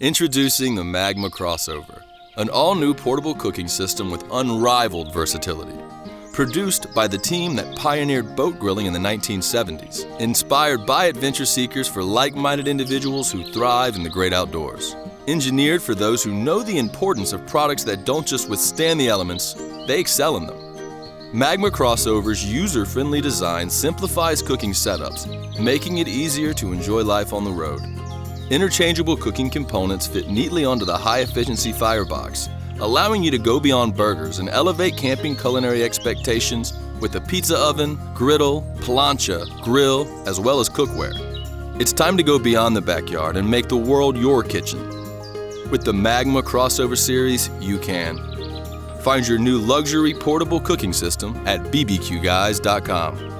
Introducing the Magma Crossover, an all-new portable cooking system with unrivaled versatility. Produced by the team that pioneered boat grilling in the 1970s, inspired by adventure seekers for like-minded individuals who thrive in the great outdoors. Engineered for those who know the importance of products that don't just withstand the elements, they excel in them. Magma Crossover's user-friendly design simplifies cooking setups, making it easier to enjoy life on the road. Interchangeable cooking components fit neatly onto the high-efficiency firebox, allowing you to go beyond burgers and elevate camping culinary expectations with a pizza oven, griddle, plancha, grill, as well as cookware. It's time to go beyond the backyard and make the world your kitchen. With the Magma Crossover series, you can. Find your new luxury portable cooking system at BBQGuys.com.